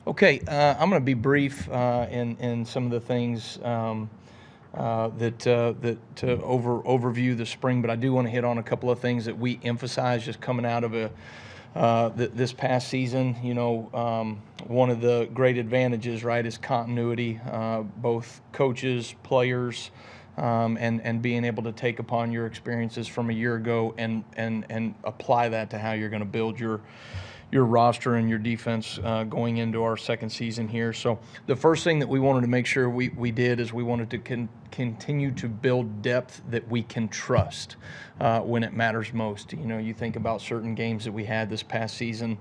Okay, I'm going to be brief in some of the things that to overview the spring, but I do want to hit on a couple of things that we emphasize just coming out of this past season. One of the great advantages, right, is continuity, both coaches, players, and being able to take upon your experiences from a year ago and apply that to how you're going to build your roster and your defense going into our second season here. So the first thing that we wanted to make sure we did is we wanted to continue to build depth that we can trust when it matters most. You think about certain games that we had this past season,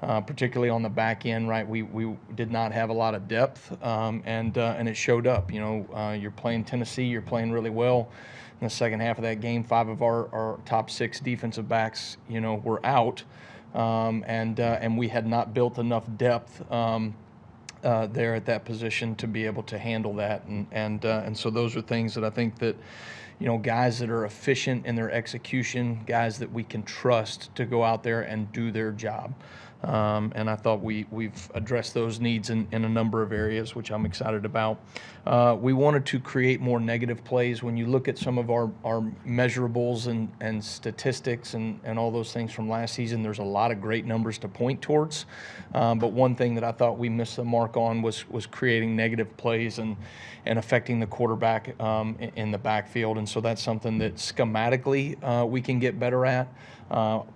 particularly on the back end, right? We did not have a lot of depth, and it showed up. You're playing Tennessee, you're playing really well. In the second half of that game, 5 of our top 6 defensive backs, were out. And we had not built enough depth there at that position to be able to handle that, and so those are things that I think that guys that are efficient in their execution, guys that we can trust to go out there and do their job. And I thought we've addressed those needs in a number of areas, which I'm excited about. We wanted to create more negative plays. When you look at some of our measurables and statistics and all those things from last season, there's a lot of great numbers to point towards. But one thing that I thought we missed the mark on was creating negative plays and affecting the quarterback in the backfield. And so that's something that schematically we can get better at.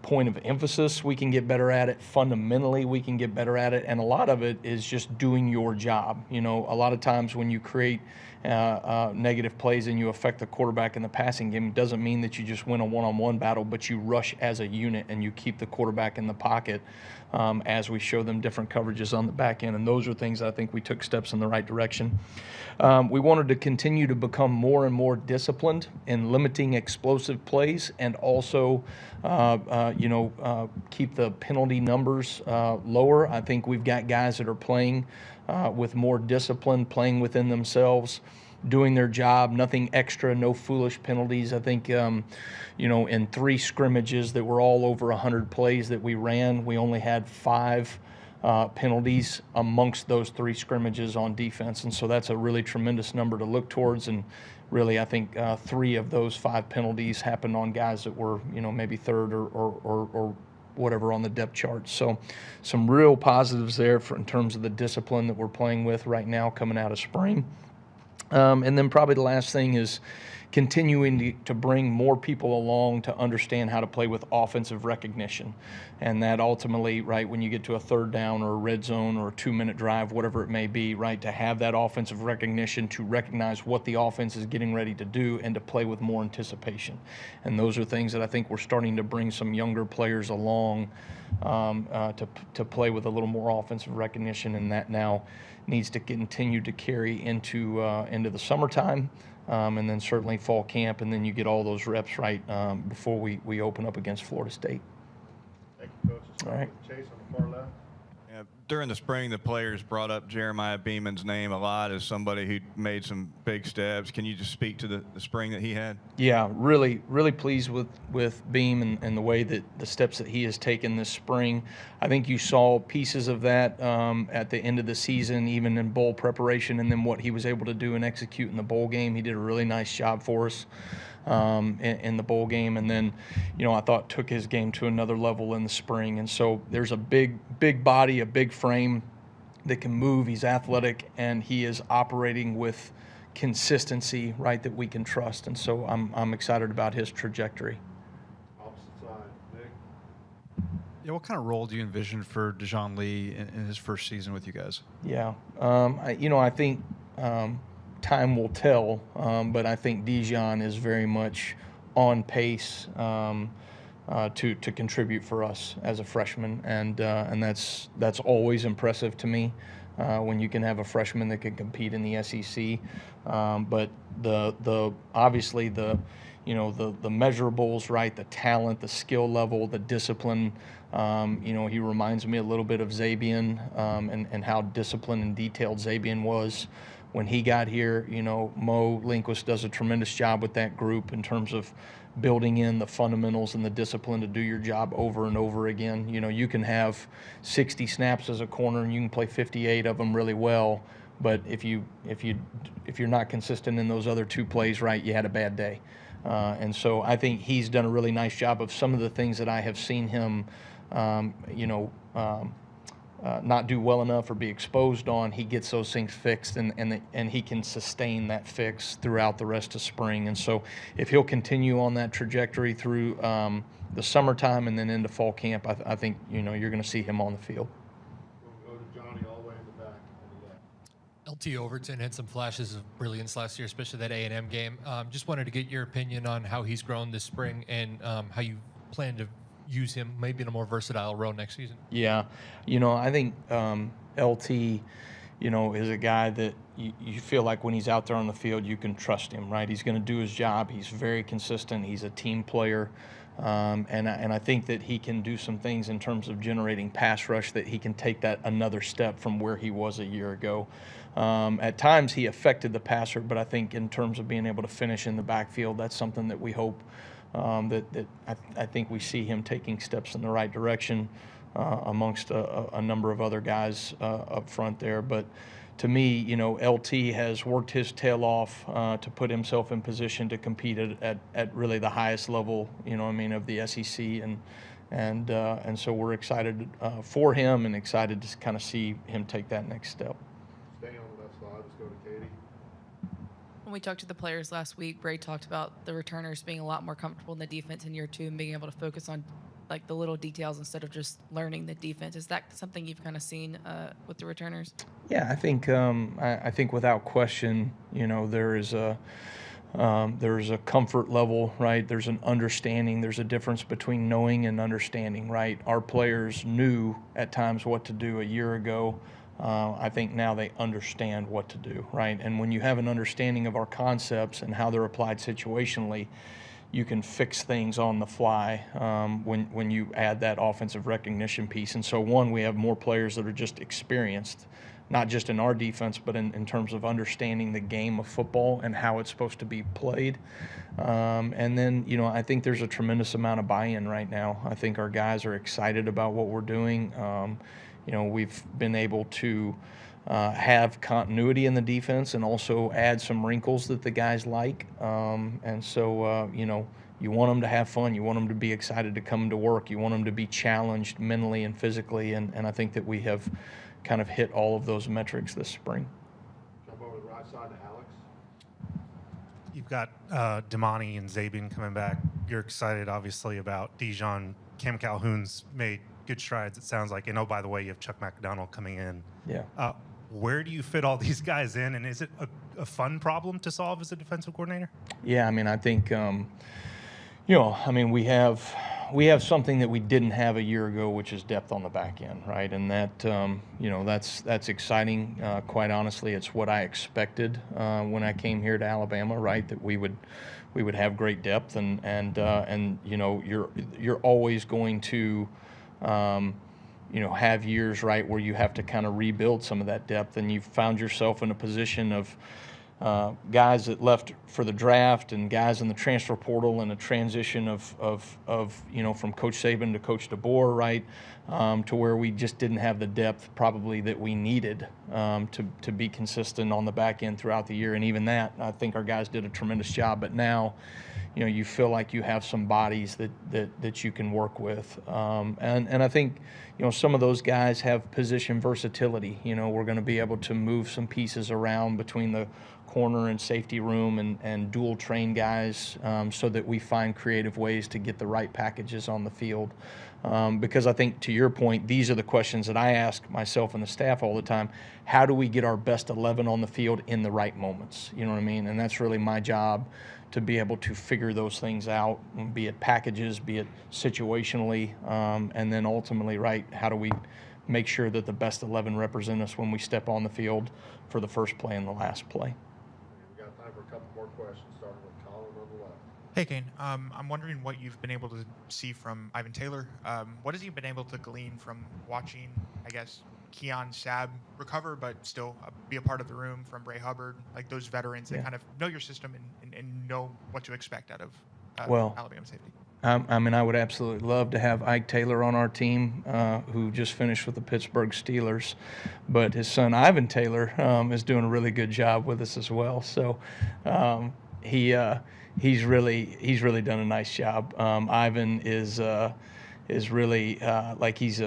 Point of emphasis, we can get better at it. Fundamentally, we can get better at it. And a lot of it is just doing your job. A lot of times when you create negative plays and you affect the quarterback in the passing game, it doesn't mean that you just win a one-on-one battle, but you rush as a unit and you keep the quarterback in the pocket as we show them different coverages on the back end. And those are things that I think we took steps in the right direction. We wanted to continue to become more and more disciplined in limiting explosive plays and also keep the penalty numbers lower. I think we've got guys that are playing with more discipline, playing within themselves, doing their job, nothing extra, no foolish penalties. I think, in 3 scrimmages that were all over 100 plays that we ran, we only had 5 penalties amongst those 3 scrimmages on defense. And so that's a really tremendous number to look towards. And really, I think 3 of those 5 penalties happened on guys that were, maybe third or whatever on the depth chart. So some real positives there in terms of the discipline that we're playing with right now coming out of spring. And then probably the last thing is continuing to bring more people along to understand how to play with offensive recognition. And that ultimately, right, when you get to a third down or a red zone or a 2-minute drive, whatever it may be, right, to have that offensive recognition, to recognize what the offense is getting ready to do and to play with more anticipation. And those are things that I think we're starting to bring some younger players along to play with a little more offensive recognition, and that now needs to continue to carry into the summertime, and then certainly fall camp, and then you get all those reps right before we open up against Florida State. Thank you, Coach. All right. Chase on the far left. Yeah, during the spring, the players brought up Jeremiah Beaman's name a lot as somebody who made some big steps. Can you just speak to the spring that he had? Yeah, really, really pleased with Beam and the way that the steps that he has taken this spring. I think you saw pieces of that at the end of the season, even in bowl preparation, and then what he was able to do and execute in the bowl game. He did a really nice job for us in the bowl game, and then, I thought took his game to another level in the spring. And so there's a big body, a big frame that can move. He's athletic, and he is operating with consistency, right, that we can trust. And so I'm excited about his trajectory. Opposite side, Nick. Yeah, what kind of role do you envision for Dejon Lee in his first season with you guys? Yeah, I think time will tell, but I think Dejon is very much on pace to contribute for us as a freshman, and that's always impressive to me when you can have a freshman that can compete in the SEC. But the obviously the measurables, right? The talent, the skill level, the discipline. He reminds me a little bit of Zabian and how disciplined and detailed Zabian was when he got here, Mo Linquist does a tremendous job with that group in terms of building in the fundamentals and the discipline to do your job over and over again. You can have 60 snaps as a corner and you can play 58 of them really well, but if you're not consistent in those other 2 plays, right, you had a bad day. And so I think he's done a really nice job of some of the things that I have seen him, not do well enough or be exposed on. He gets those things fixed, and he can sustain that fix throughout the rest of spring. And so if he'll continue on that trajectory through the summertime and then into fall camp, I think you're going to see him on the field. We'll go to Johnny all the way in the back on the left. LT Overton had some flashes of brilliance last year, especially that A&M game. Just wanted to get your opinion on how he's grown this spring and how you plan to use him maybe in a more versatile role next season. Yeah, I think LT, is a guy that you feel like when he's out there on the field, you can trust him, right? He's going to do his job. He's very consistent. He's a team player. And I think that he can do some things in terms of generating pass rush, that he can take that another step from where he was a year ago. At times he affected the passer, but I think in terms of being able to finish in the backfield, that's something that we hope I think we see him taking steps in the right direction amongst a number of other guys up front there. But to me, LT has worked his tail off to put himself in position to compete at really the highest level, of the SEC, and so we're excited for him and excited to kind of see him take that next step. Stay on the left side. Let's go to Katie. When we talked to the players last week, Bray talked about the returners being a lot more comfortable in the defense in year 2 and being able to focus on like the little details instead of just learning the defense. Is that something you've kind of seen with the returners? Yeah, I think without question, there is a comfort level, right? There's an understanding. There's a difference between knowing and understanding, right? Our players knew at times what to do a year ago. I think now they understand what to do, right? And when you have an understanding of our concepts and how they're applied situationally, you can fix things on the fly when you add that offensive recognition piece. And so, we have more players that are just experienced, not just in our defense, but in terms of understanding the game of football and how it's supposed to be played. And then, I think there's a tremendous amount of buy-in right now. I think our guys are excited about what we're doing. We've been able to have continuity in the defense and also add some wrinkles that the guys like. And so, you want them to have fun. You want them to be excited to come to work. You want them to be challenged mentally and physically. And I think that we have kind of hit all of those metrics this spring. Jump over to the right side to Alex. You've got Damani and Zabin coming back. You're excited, obviously, about Dejon. Cam Calhoun's made good strides, it sounds like. And, oh, by the way, you have Chuck McDonald coming in. Yeah. Where do you fit all these guys in, and is it a fun problem to solve as a defensive coordinator? Yeah, I think, we have something that we didn't have a year ago, which is depth on the back end, right? And that, that's exciting. Quite honestly, it's what I expected when I came here to Alabama, right? That we would have great depth, and you're always going to have years, right, where you have to kind of rebuild some of that depth, and you've found yourself in a position of guys that left for the draft and guys in the transfer portal and a transition of from Coach Saban to Coach DeBoer, right, to where we just didn't have the depth probably that we needed to be consistent on the back end throughout the year. And even that, I think our guys did a tremendous job. But now, you feel like you have some bodies that you can work with. And I think, some of those guys have position versatility. We're going to be able to move some pieces around between the corner and safety room and dual train guys so that we find creative ways to get the right packages on the field. Because I think, to your point, these are the questions that I ask myself and the staff all the time. How do we get our best 11 on the field in the right moments? You know what I mean? And that's really my job, to be able to figure those things out, be it packages, be it situationally, and then ultimately, right, how do we make sure that the best 11 represent us when we step on the field for the first play and the last play. We got time for a couple more questions, starting with Colin on the left. Hey, Kane. I'm wondering what you've been able to see from Ivan Taylor. What has he been able to glean from watching, I guess, Keon Sabb recover, but still be a part of the room from Bray Hubbard, like those veterans that kind of know your system and know what to expect out of Well, Alabama safety? I mean, I would absolutely love to have Ike Taylor on our team, who just finished with the Pittsburgh Steelers, but his son Ivan Taylor is doing a really good job with us as well. So he's really done a nice job. Ivan is really like he's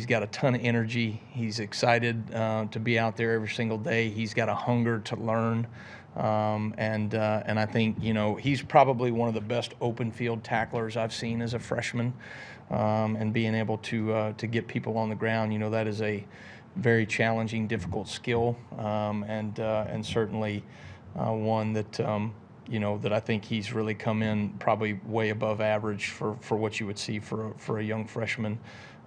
got a ton of energy. He's excited to be out there every single day. He's got a hunger to learn. And I think, you know, he's probably one of the best open field tacklers I've seen as a freshman, and being able to get people on the ground, you know, that is a very challenging, difficult skill, and certainly one that, you know, that I think he's really come in probably way above average for what you would see for a young freshman.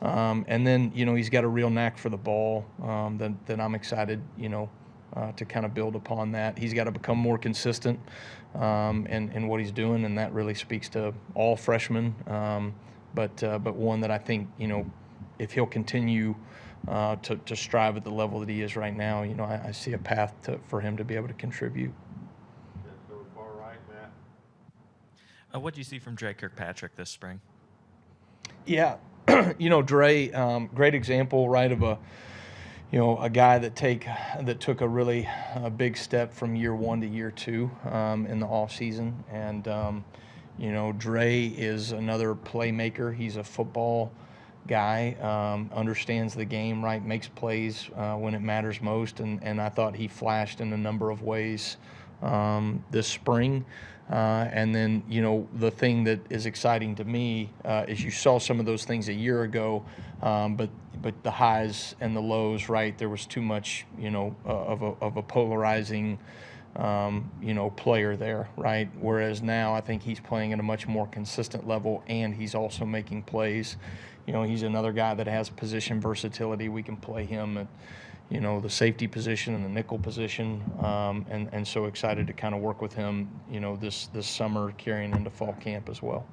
And then, you know, he's got a real knack for the ball, that I'm excited, you know, to kind of build upon that. He's got to become more consistent in what he's doing, and that really speaks to all freshmen. But one that I think, you know, if he'll continue to strive at the level that he is right now, you know, I see a path for him to be able to contribute. Let's go far right, Matt. What do you see from Dre Kirkpatrick this spring? Yeah, you know, Dre, great example, right, of a guy that took a really big step from year one to year two in the off season. And you know, Dre is another playmaker. He's a football guy, understands the game, right, makes plays when it matters most. And I thought he flashed in a number of ways this spring. And then, you know, the thing that is exciting to me is you saw some of those things a year ago, but the highs and the lows, right? There was too much, you know, of a polarizing, you know, player there, right? Whereas now I think he's playing at a much more consistent level, and he's also making plays. You know, he's another guy that has position versatility. We can play him at, you know, the safety position and the nickel position, and so excited to kind of work with him, you know, this summer carrying into fall camp as well.